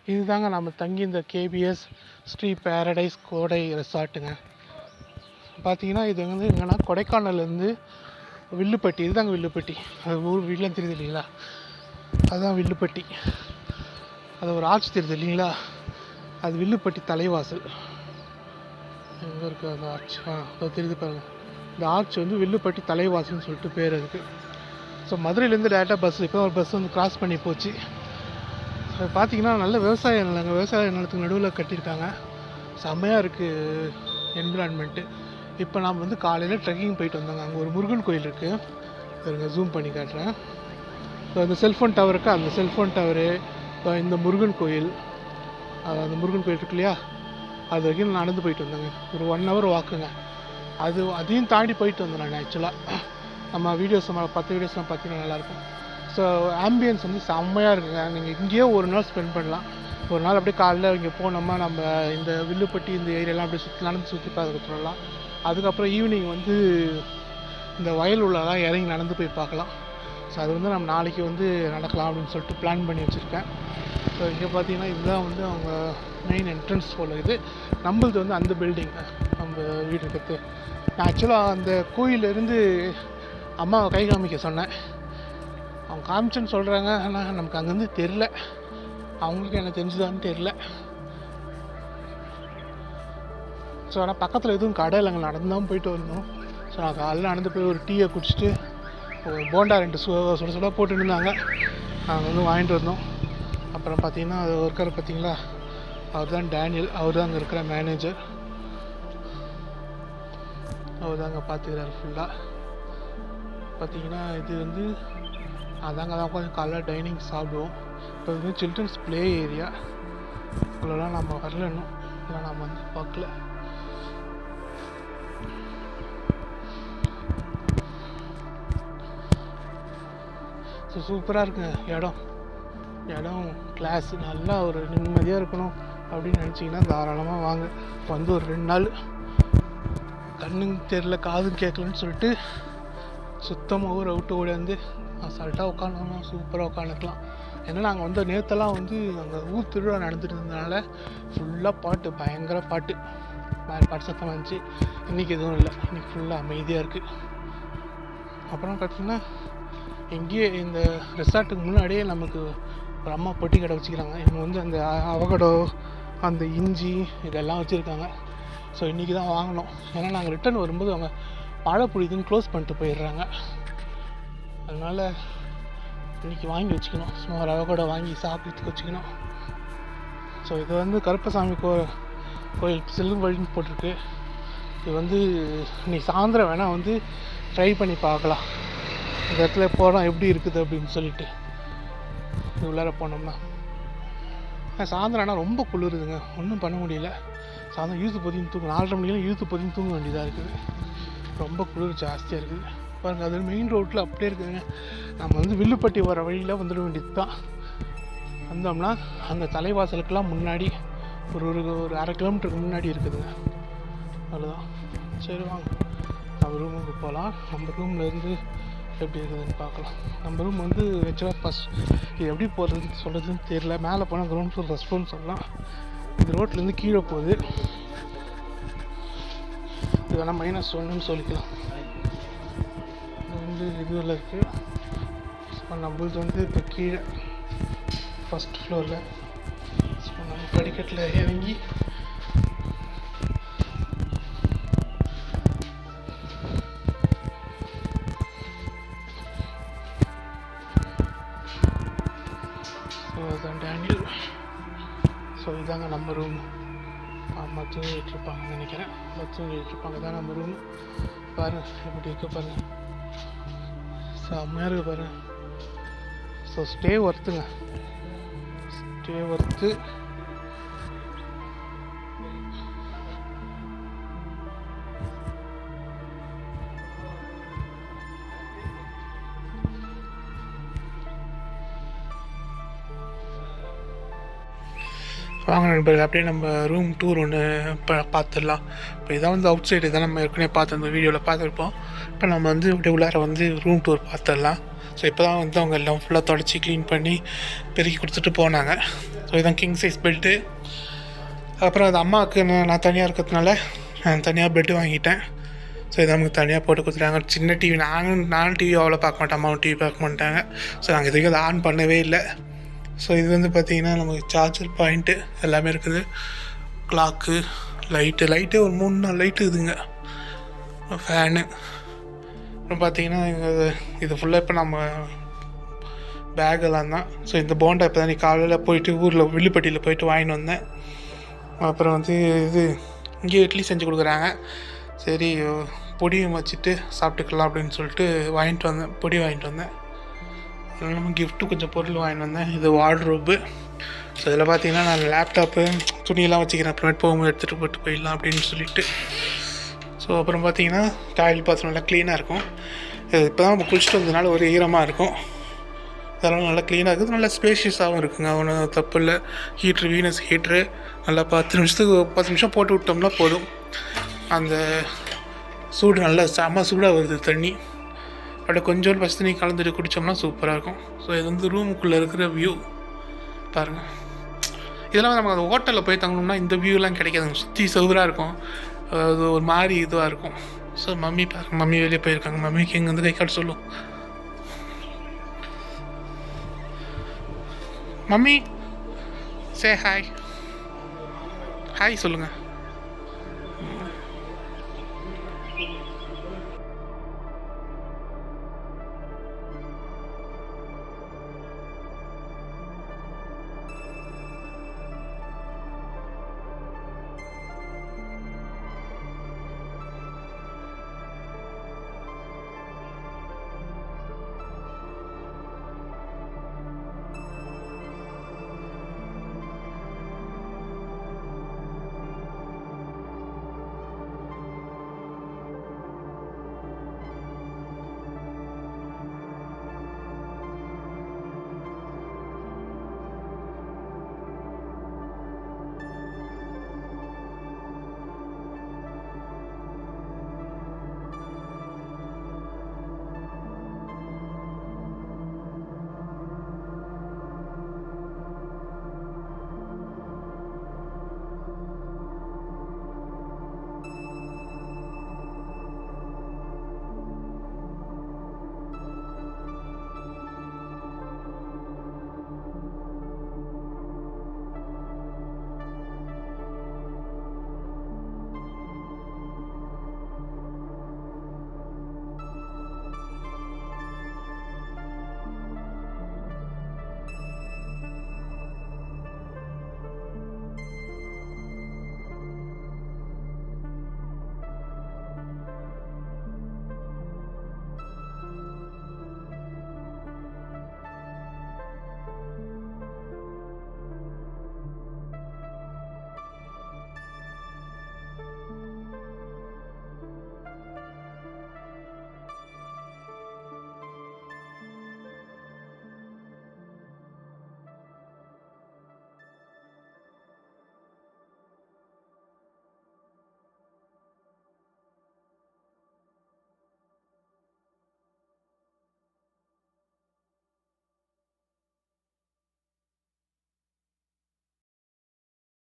இதுதாங்க நம்ம தங்கி இந்த கேபிஎஸ் ஸ்ரீ பேரடைஸ் கோடை ரெசார்ட்டுங்க. பார்த்தீங்கன்னா இது வந்து எங்கன்னா கொடைக்கானல்லேருந்து வில்லுப்பட்டி, இதுதாங்க வில்லுப்பட்டி. அது ஊர் வீட்டில் தெரியுது இல்லைங்களா, அதுதான் வில்லுப்பட்டி. அது ஒரு ஆர்ச் தெரியுது இல்லைங்களா, அது வில்லுப்பட்டி தலைவாசல். எங்கே இருக்குது அந்த ஆர்ச்? அது தெரியுது பாருங்கள். இந்த ஆர்ச் வந்து வில்லுப்பட்டி தலைவாசல்னு சொல்லிட்டு பேர் இருக்குது. ஸோ மதுரையிலேருந்து டேரெக்டாக பஸ், இப்போ ஒரு பஸ் வந்து கிராஸ் பண்ணி போச்சு. ஸோ பார்த்தீங்கன்னா நல்ல விவசாய நிலங்க, விவசாய நிலத்துக்கு நடுவில் கட்டியிருக்காங்க. செம்மையாக இருக்குது என்விரான்மெண்ட்டு. இப்போ நாம் வந்து காலையில் ட்ரெக்கிங் போயிட்டு வந்தோங்க. அங்கே ஒரு முருகன் கோயில் இருக்குது, பாருங்க ஜூம் பண்ணி காட்டுறேன். ஸோ அந்த செல்ஃபோன் டவர் இருக்குது, அந்த செல்ஃபோன் டவரு, இப்போ இந்த முருகன் கோயில், அந்த முருகன் கோயில் இருக்கு இல்லையா, அது வரைக்கும் நடந்து போயிட்டு வந்தேங்க. ஒரு 1 hour வாக்குங்க. அதையும் தாண்டி போயிட்டு வந்தேன் நான். ஆக்சுவலாக நம்ம வீடியோஸ் 10 வீடியோஸ்லாம் பார்த்தீங்கன்னா நல்லாயிருக்கும். ஸோ ஆம்பியன்ஸ் வந்து செம்மையாக இருக்குங்க. நீங்கள் இங்கேயே ஒரு நாள் ஸ்பெண்ட் பண்ணலாம். ஒரு நாள் அப்படியே காலையில் இங்கே போனோம்னா நம்ம இந்த வில்லுப்பட்டி இந்த ஏரியாலாம் அப்படியே நடந்து சுற்றி பார்த்துட்டு வரலாம். அதுக்கப்புறம் ஈவினிங் வந்து இந்த வயல் உள்ளலாம் இறங்கி நடந்து போய் பார்க்கலாம். ஸோ அது வந்து நம்ம நாளைக்கு வந்து நடக்கலாம் அப்படின்னு சொல்லிட்டு பிளான் பண்ணி வச்சுருக்கேன். ஸோ இங்கே பார்த்தீங்கன்னா இதுதான் வந்து அவங்க மெயின் என்ட்ரன்ஸ் போல். இது நம்மளது வந்து அந்த பில்டிங், நம்ம வீடு இருக்கிறது. நான் ஆக்சுவலாக அந்த கோயிலேருந்து அம்மாவை கை காமிக்க சொன்னேன். அவங்க காமிச்சேன்னு சொல்கிறாங்க, ஆனால் நமக்கு அங்கேருந்து தெரில, அவங்களுக்கு என்ன தெரிஞ்சுதான்னு தெரில. ஸோ ஆனால் பக்கத்தில் எதுவும் கடை இல்லைங்க, நடந்து தான் போயிட்டு வரணும். ஸோ நான் காலையில் நடந்து போய் ஒரு டீயை குடிச்சிட்டு ஒரு போண்டா 2 சுட சுட போட்டுட்டு இருந்தாங்க, நாங்கள் வந்து வாங்கிட்டு வந்தோம். அப்புறம் பார்த்தீங்கன்னா அது ஒர்க்கர் பார்த்தீங்களா, அவர் தான் டேனியல், அவர் தான் அங்கே இருக்கிற மேனேஜர். அவர் தான் அங்கே பார்த்துக்கிறாரு ஃபுல்லாக. பார்த்தீங்கன்னா இது வந்து அதாங்க தான் உட்காந்து காலைல டைனிங் சாப்பிடுவோம். இப்போ வந்து சில்ட்ரன்ஸ் ப்ளே ஏரியா, இவ்வளோலாம் நம்ம வரல இன்னும், இதெல்லாம் நம்ம வந்து பார்க்கல. ஸோ சூப்பராக இருக்குங்க இடம் கிளாஸ் நல்லா ஒரு நிம்மதியாக இருக்கணும் அப்படின்னு நினச்சிங்கன்னா தாராளமாக வாங்க. இப்போ வந்து ஒரு 2 நாள் கண்ணுங்க தெரியல காதும் கேட்கலன்னு சொல்லிட்டு சுத்தமாக ஊரை விட்டு ஓடியாந்து அசால்ட்டாக உட்காந்தோம்னா சூப்பராக உட்காந்துக்கலாம். ஏன்னா நாங்கள் வந்து நேற்றெல்லாம் வந்து அங்கே ஊர் திருவிழா நடந்துட்டு இருந்ததுனால ஃபுல்லாக பாட்டு, பயங்கர பாட்டு சத்தமாக இருந்துச்சு. இன்றைக்கி எதுவும் இல்லை, இன்றைக்கி ஃபுல்லாக அமைதியாக இருக்குது. அப்புறம் பார்த்திங்கன்னா இங்கேயே இந்த ரெசார்ட்டுக்கு முன்னாடியே நமக்கு ஒரு அம்மா பொட்டி கடை வச்சுக்கிறாங்க. இவங்க வந்து அந்த அவகடோ, அந்த இஞ்சி இதெல்லாம் வச்சுருக்காங்க. ஸோ இன்றைக்கி தான் வாங்கினோம். ஏன்னா நாங்கள் ரிட்டர்ன் வரும்போது அவங்க மழை பொழிதுன்னு க்ளோஸ் பண்ணிட்டு போயிடுறாங்க. அதனால் இன்றைக்கி வாங்கி வச்சுக்கணும், சும்மா ஒரு அவகடோ வாங்கி சாப்பிட்டு வச்சுக்கணும். ஸோ இது வந்து கருப்பசாமி கோயில் செல்லும் வழின்னு போட்டிருக்கு. இது வந்து இன்னைக்கு சாயந்தரம் வேணால் வந்து ட்ரை பண்ணி பார்க்கலாம், இந்த இடத்துல போனால் எப்படி இருக்குது அப்படின்னு சொல்லிட்டு. இது உள்ளார போனோம்னா சாயந்தரம் ஆனால் ரொம்ப குளிருதுங்க, ஒன்றும் பண்ண முடியல. சாயந்தரம் இழுத்து பொதின்னு தூங்க, 4:30 மணிக்கெல்லாம் இழுத்து பொதின்னு தூங்க வேண்டியதாக இருக்குது. ரொம்ப குளிர் ஜாஸ்தியாக இருக்குது பாருங்கள். அது மெயின் ரோட்டில் அப்படியே இருக்குதுங்க. நம்ம வந்து வில்லுப்பட்டி வர வழியில் வந்துட வேண்டியது தான். வந்தோம்னா அந்த தலைவாசலுக்கெல்லாம் முன்னாடி ஒரு 1/2 கிலோமீட்டருக்கு முன்னாடி இருக்குதுங்க, அவ்வளோதான். சரி வாங்க நம்ம ரூமுக்கு போகலாம். நம்ம ரூம்லேருந்து எப்படி இருக்குதுன்னு பார்க்கலாம். நம்ம ரூம் வந்து ஆக்சுவலாக இது எப்படி போகிறதுன்னு சொல்கிறதுன்னு தெரியல. மேலே போனால் கிரவுண்ட் ஃப்ளோர் ஃபஸ்ட் ஃப்ளோர்னு சொல்லலாம். இது ரோட்லேருந்து கீழே போகுது, இது வேணால் -1ன்னு சொல்லிக்கலாம். இது வந்து இதுவில் இருக்குது. ஸோ நம்மளுது வந்து இப்போ கீழே ஃபஸ்ட் ஃப்ளோரில். ஸோ நம்ம படிக்கட்டில் இறங்கி டேனியல். ஸோ இதாங்க நம்ம ரூம். அம்மா தூங்கிட்டு இருப்பாங்கன்னு நினைக்கிறேன், தூங்கிட்டு இருப்பாங்க. தான் நம்ம ரூம். பாருங்கள் எப்படி இருக்க பாருங்கள், செம்மையாக இருக்குது பாருங்கள். ஸோ ஸ்டே ஒர்த்துங்க, ஸ்டே ஒர்த்து. வாங்க நண்பர்கள், அப்படியே நம்ம ரூம் டூர் ஒன்று இப்போ பார்த்துடலாம். இப்போ இதான் வந்து அவுட் சைடு, இதான் நம்ம ஏற்கனவே பார்த்து அந்த வீடியோவில் பார்த்துருப்போம். இப்போ நம்ம வந்து அப்படியே உள்ளார வந்து ரூம் டூர் பார்த்துடலாம். ஸோ இப்போ தான் வந்து அவங்க எல்லாம் ஃபுல்லாக தொடச்சி க்ளீன் பண்ணி பெருக்கி கொடுத்துட்டு போனாங்க. ஸோ இதுதான் கிங் சைஸ் பெட்டு. அப்புறம் அது அம்மாவுக்கு நான் தனியாக இருக்கிறதுனால நான் தனியாக பெட்டு வாங்கிட்டேன். ஸோ இதை நமக்கு தனியாக போட்டு கொடுத்துட்டாங்க. சின்ன டிவி நானும் டிவி அவ்வளோ பார்க்க மாட்டேன், அம்மாவும் டிவி பார்க்க மாட்டாங்க. ஸோ நாங்கள் இதுக்கு அதை ஆன் பண்ணவே இல்லை. ஸோ இது வந்து பார்த்திங்கன்னா நமக்கு சார்ஜர் பாயிண்ட்டு எல்லாமே இருக்குது. கிளாக்கு, லைட்டு ஒரு 3-4 லைட்டு இருக்குதுங்க. ஃபேனு. அப்புறம் பார்த்திங்கன்னா இது ஃபுல்லாக இப்போ நம்ம பேக்கெல்லாம் தான். ஸோ இந்த போண்டா இப்போ தான் காலையில் போயிட்டு ஊரில் வில்லுப்பட்டியில் போயிட்டு வாங்கிட்டு வந்தேன். அப்புறம் வந்து இது இங்கே இட்லி செஞ்சு கொடுக்குறாங்க. சரி பொடியும் வச்சுட்டு சாப்பிட்டுக்கலாம் அப்படின்னு சொல்லிட்டு பொடி வாங்கிட்டு வந்தேன். அதனால் நம்ம கிஃப்ட்டு கொஞ்சம் பொருள் வாங்கிட்டு வந்தேன். இது வார்ட்ரோப்பு. ஸோ இதில் பார்த்தீங்கன்னா நான் லேப்டாப்பு துணியெல்லாம் வச்சுக்கிறேன், அப்புறமேட்டு போகும்போது எடுத்துகிட்டு போயிடலாம் அப்படின்னு சொல்லிட்டு. ஸோ அப்புறம் பார்த்தீங்கன்னா டாய்லெட் பாத்ரூம் நல்லா க்ளீனாக இருக்கும். இப்போ தான் நம்ம குளிச்சுட்டு வந்ததுனால ஒரு ஈரமாக இருக்கும். அதெல்லாம் நல்லா க்ளீனாக இருக்குது, நல்லா ஸ்பேஷியஸாகவும் இருக்குங்க. ஒன்றும் தப்பு இல்லை. வீனஸ் ஹீட்ரு நல்லா 10 நிமிஷம் போட்டு விட்டோம்னா போதும். அந்த சூடு நல்லா செம்ம சூடாக வருது தண்ணி. அப்படியே கொஞ்சோண்டு பச்சை தண்ணி கலந்துட்டு குடித்தோம்னா சூப்பராக இருக்கும். ஸோ இது வந்து ரூமுக்குள்ளே இருக்கிற வியூ பாருங்கள். இதெல்லாம் நம்ம அந்த ஹோட்டலில் போய் தங்கணும்னா இந்த வியூலாம் கிடைக்காதுங்க. சுற்றி சவுராக இருக்கும், அது ஒரு மாதிரி இதுவாக இருக்கும். ஸோ மம்மி பாருங்கள், மம்மி வெளியே போயிருக்காங்க. மம்மிக்கு இங்கே வந்து கை காட்ட சொல்லும். மம்மி சே ஹாய் சொல்லுங்கள்.